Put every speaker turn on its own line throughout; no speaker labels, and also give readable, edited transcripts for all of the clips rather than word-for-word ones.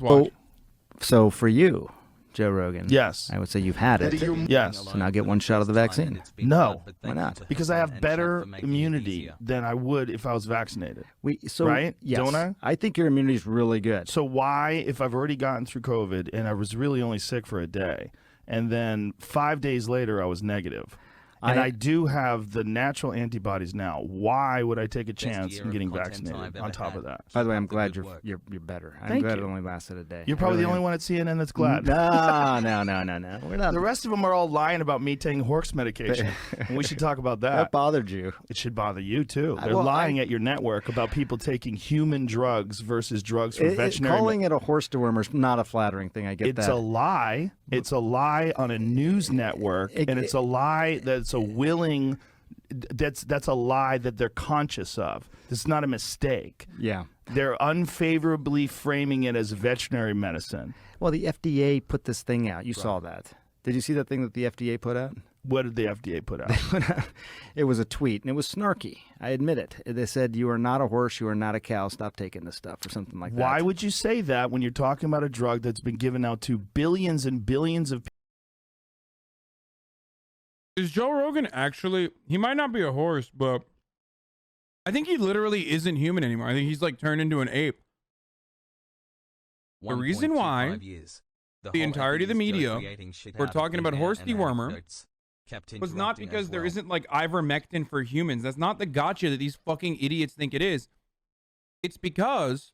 Let's watch.
So for you, Joe Rogan,
Yes.
I would say you've had it.
Yes.
So now get one shot of the vaccine.
No.
Why not?
Because I have better immunity than I would if I was vaccinated. Right?
Yes,
Don't I?
I think your immunity is really good.
So why, if I've already gotten through COVID and I was really only sick for a day, and then 5 days later I was negative, and I do have the natural antibodies now, why would I take a chance in getting vaccinated on top of that?
By the way, I'm glad you're better. I'm glad it only lasted a day.
You're probably the only one at CNN that's glad.
No. We're not.
The rest of them are all lying about me taking horse medication. And we should talk about that.
That bothered you.
It should bother you, too. They're lying at your network about people taking human drugs versus drugs from veterinary.
Calling it a horse dewormer is not a flattering thing. I get that.
It's a lie. It's a lie on a news network, and it's a lie that's a willing. That's a lie that they're conscious of. It's not a mistake.
Yeah.
They're unfavorably framing it as veterinary medicine.
Well, the FDA put this thing out. You saw that. Did you see that thing that the FDA put out?
What did the FDA put out?
It was a tweet, and it was snarky. I admit it. They said, "You are not a horse. You are not a cow. Stop taking this stuff," or something like that.
Why would you say that when you're talking about a drug that's been given out to billions and billions of people?
Is Joe Rogan actually, he might not be a horse, but I think he literally isn't human anymore. I think he's like turned into an ape. The reason why the entirety of the media were talking about horse dewormer was not because there isn't like ivermectin for humans. That's not the gotcha that these fucking idiots think it is. It's because,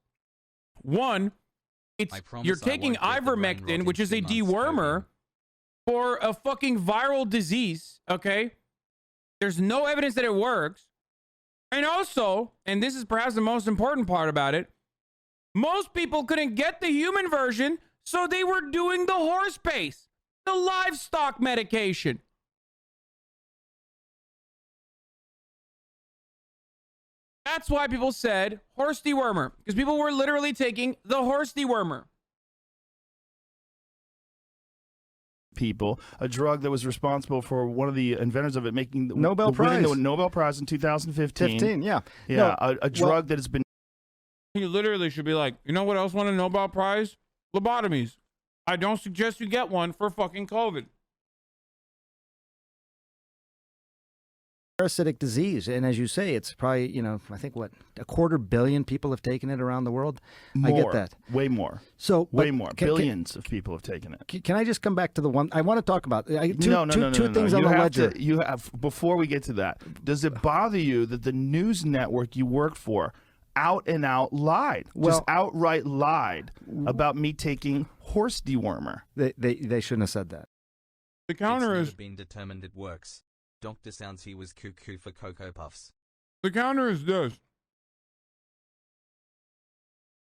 one, you're taking ivermectin, which is a dewormer, for a fucking viral disease, okay? There's no evidence that it works. And also, and this is perhaps the most important part about it, most people couldn't get the human version, so they were doing the horse paste, the livestock medication. That's why people said horse dewormer, because people were literally taking the horse dewormer.
People, a drug that was responsible for one of the inventors of it making the
Nobel Prize.
winning the Nobel Prize in 2015.
Yeah.
Yeah, a drug that has been.
You literally should be like, you know what else won a Nobel Prize? Lobotomies. I don't suggest you get one for fucking COVID.
Parasitic disease, and as you say, it's probably, I think what, 250 million people have taken it around the world.
More,
I get that.
Way more.
So
way more. Billions of people have taken it.
Can I just come back to the one I want to talk about?
No.
Two things on the ledger.
You have, before we get to that, does it bother you that the news network you work for out and out lied, just outright lied about me taking horse dewormer?
They shouldn't have said that.
The counter
It's
is
been determined it works. Doctor sounds he was cuckoo for Cocoa Puffs.
the counter is this.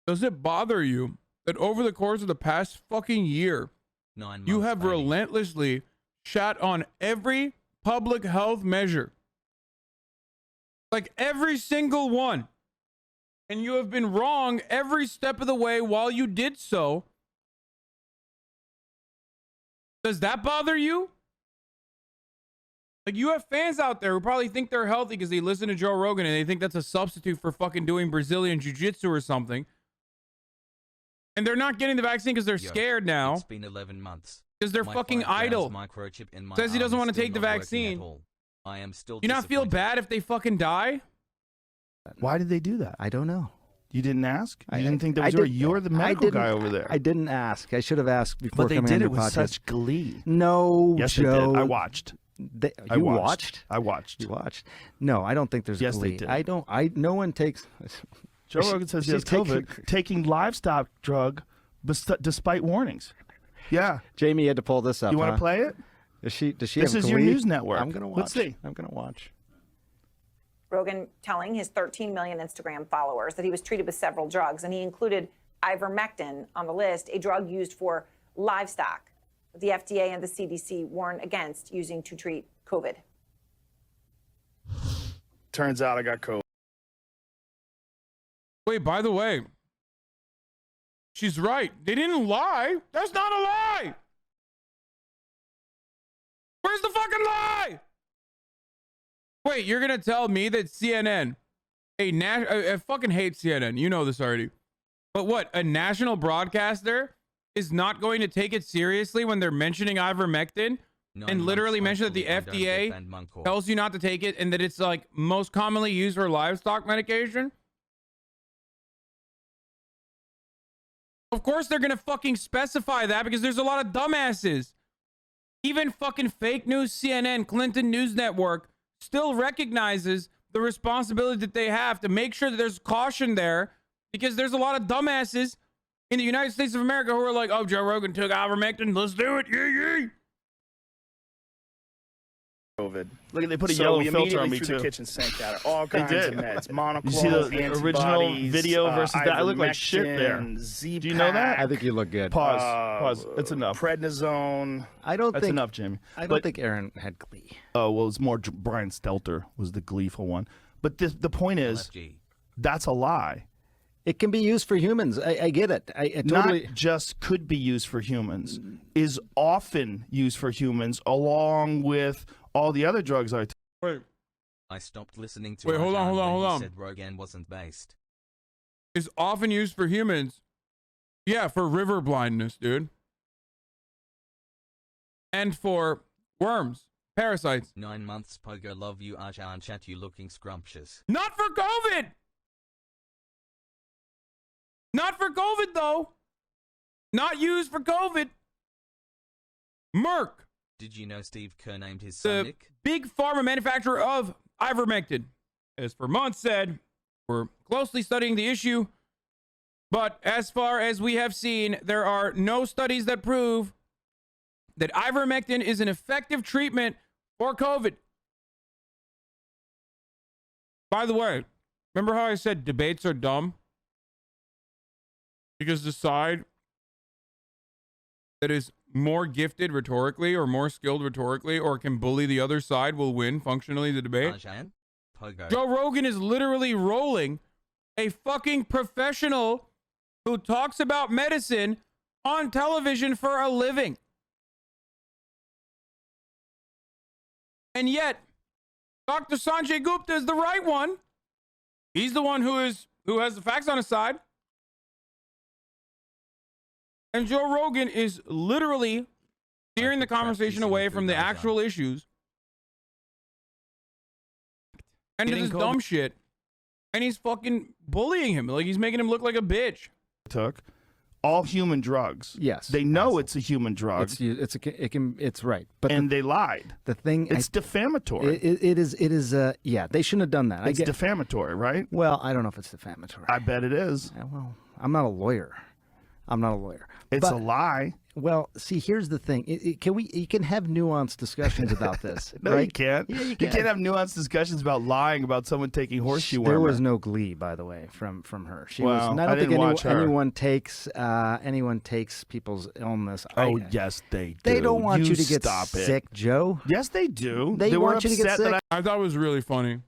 Does it bother you that over the course of the past fucking year,
9 months,
you have
baby.
relentlessly shat on every public health measure? Like every single one. And you have been wrong every step of the way while you did so. Does that bother you? Like, you have fans out there who probably think they're healthy because they listen to Joe Rogan and they think that's a substitute for fucking doing Brazilian jiu-jitsu or something. And they're not getting the vaccine because they're scared now.
It's been 11 months.
Because they're
My
fucking
5 grams
idle.
microchip in my
Says he doesn't
arm
want
is
to
still
take the
not working
vaccine.
at all. I am still
You not feel
disappointed.
bad if they fucking die?
Why did they do that?
I don't know.
You didn't ask? You didn't think that
I
was
did-
you're the medical guy over there.
I didn't ask. I should have asked before
But they
coming
did
on
it
your
with
podcast.
such glee.
No,
Yes,
Joe.
they did. I watched.
You watched?
I watched.
You watched? No, I don't think there's
Yes,
glee.
they did.
I don't. No one takes.
Joe Rogan says he has COVID, taking livestock drug despite warnings. Yeah.
Jamie had to pull this up.
You want
huh?
to play it?
Does she
This
have
is your
glee?
news network.
I'm gonna watch.
Let's see.
I'm gonna watch.
Rogan telling his 13 million Instagram followers that he was treated with several drugs, and he included ivermectin on the list, a drug used for livestock. The FDA and the CDC warn against using to treat COVID.
Turns out I got COVID.
Wait, by the way, she's right. They didn't lie. That's not a lie. Where's the fucking lie? Wait, you're going to tell me that CNN, I fucking hate CNN. You know this already. But what, a national broadcaster is not going to take it seriously when they're mentioning ivermectin and literally mention that the FDA tells you not to take it and that it's like most commonly used for livestock medication? Of course they're going to fucking specify that because there's a lot of dumbasses. Even fucking fake news CNN, Clinton News Network still recognizes the responsibility that they have to make sure that there's caution there, because there's a lot of dumbasses in the United States of America who are like, oh, Joe Rogan took ivermectin, let's do it, yee.
COVID. Look, they put a yellow filter on me too.
The kitchen sink out of all kinds of meds. Monoclonal,
you see the original video versus that? I look like shit there.
Z-Pack,
do you know that?
I think you look good.
Pause. It's enough.
Prednisone.
That's enough, Jamie.
I don't think Aaron had glee.
Oh, well, it's more Brian Stelter was the gleeful one. But the point is, that's a lie.
It can be used for humans. I get it. I totally...
Not just could be used for humans, is often used for humans along with all the other drugs I took.
Wait.
I stopped listening to
hold on.
Said Rogan wasn't based.
Is often used for humans. Yeah, for river blindness, dude. And for worms, parasites.
9 months, Pogo, love you, Hasan, chat, you looking scrumptious.
Not for COVID! Not for COVID, though. Not used for COVID. Merck.
Did you know Steve Kerr named his son Nick?
Big pharma manufacturer of ivermectin, as for months said, we're closely studying the issue, but as far as we have seen, there are no studies that prove that ivermectin is an effective treatment for COVID. By the way, remember how I said debates are dumb? Because the side that is more gifted rhetorically or more skilled rhetorically or can bully the other side will win functionally the debate. Joe Rogan is literally rolling a fucking professional who talks about medicine on television for a living. And yet, Dr. Sunjay Gupta is the right one. He's the one who has the facts on his side. And Joe Rogan is literally steering the conversation away from the actual issues and to this dumb shit. And he's fucking bullying him. Like, he's making him look like a bitch.
Took all human drugs.
Yes.
They know it's a human drug.
It's right. But
they lied.
The thing,
it's defamatory.
It is. Yeah, they shouldn't have done that.
It's defamatory, right?
Well, I don't know if it's defamatory.
I bet it is.
Well, I'm not a lawyer.
It's a lie.
Well, see, here's the thing. You can have nuanced discussions about this.
No,
right?
you can't. Yeah, you can't have nuanced discussions about lying about someone taking horseshoe worm.
There was no glee, by the way, from her. She
well,
was. I don't think anyone takes people's illness.
Oh, yes, they do.
They don't want you to get sick, Joe.
Yes, they do.
They want you to get sick.
I thought it was really funny.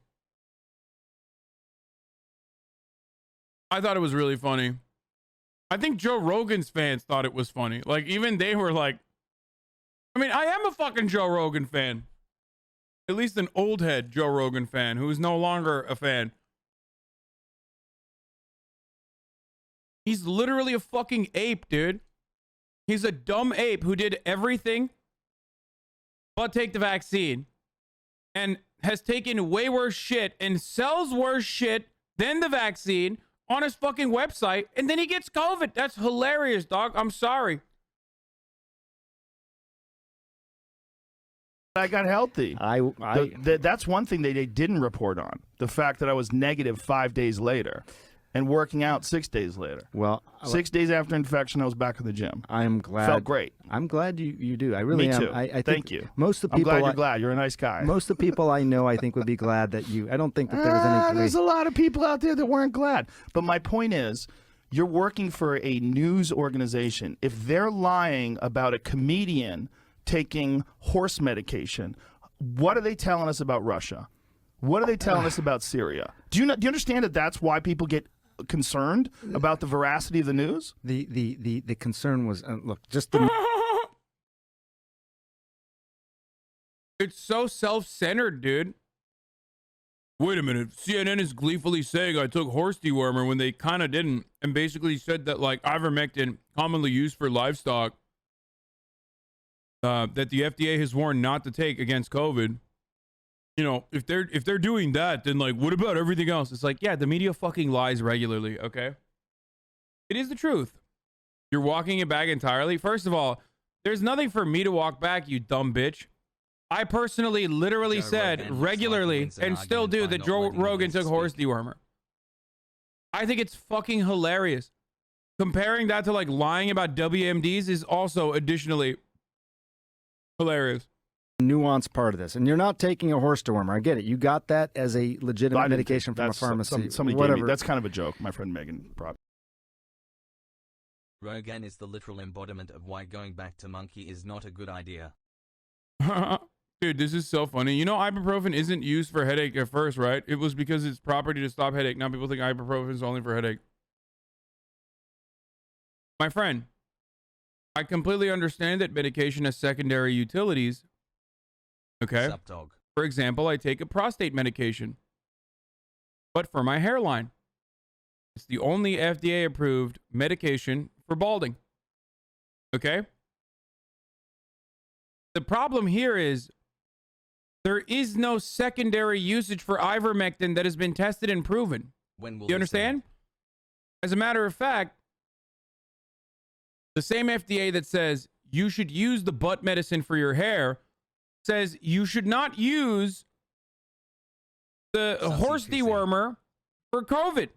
I think Joe Rogan's fans thought it was funny. Like, even they were like, I mean, I am a fucking Joe Rogan fan. At least an old head Joe Rogan fan who is no longer a fan. He's literally a fucking ape, dude. He's a dumb ape who did everything but take the vaccine and has taken way worse shit and sells worse shit than the vaccine on his fucking website, and then he gets COVID. That's hilarious, dog. I'm sorry.
I got healthy. That's one thing they didn't report on. The fact that I was negative 5 days later and working out 6 days later.
Well,
6 days after infection, I was back in the gym.
I'm glad.
Felt great.
I'm glad you do. I really am.
Me too.
I think
Thank you.
Most of the people.
I'm glad you're glad. You're a nice guy.
Most of the people I know, I think, would be glad that you. I don't think that there was any glee.
There's a lot of people out there that weren't glad. But my point is, you're working for a news organization. If they're lying about a comedian taking horse medication, what are they telling us about Russia? What are they telling us about Syria? Do you understand that that's why people get concerned about the veracity of the news?
The concern was look, just the
it's so self-centered, dude. Wait a minute. CNN is gleefully saying I took horse dewormer when they kind of didn't, and basically said that like ivermectin, commonly used for livestock, that the FDA has warned not to take against COVID. You know, if they're doing that, then like, what about everything else? It's like, yeah, the media fucking lies regularly. Okay, it is the truth. You're walking it back entirely. First of all, there's nothing for me to walk back, you dumb bitch. I personally literally said regularly and still do that Joe Rogan took horse dewormer. I think it's fucking hilarious. Comparing that to like lying about WMDs is also additionally hilarious.
Nuanced part of this, and you're not taking a horse dewormer. I get it. You got that as a legitimate medication from a pharmacy.
Somebody
whatever.
gave me. That's kind of a joke. My friend Megan brought.
Rogan is the literal embodiment of why going back to monkey is not a good idea.
Dude, this is so funny. You know, ibuprofen isn't used for headache at first, right? It was because it's property to stop headache. Now people think ibuprofen is only for headache. My friend, I completely understand that medication has secondary utilities. Okay.
Sup, dog.
For example, I take a prostate medication, but for my hairline. It's the only FDA approved medication for balding. Okay. The problem here is there is no secondary usage for ivermectin that has been tested and proven.
When will
You understand? As a matter of fact, the same FDA that says you should use the butt medicine for your hair says you should not use the horse dewormer for COVID.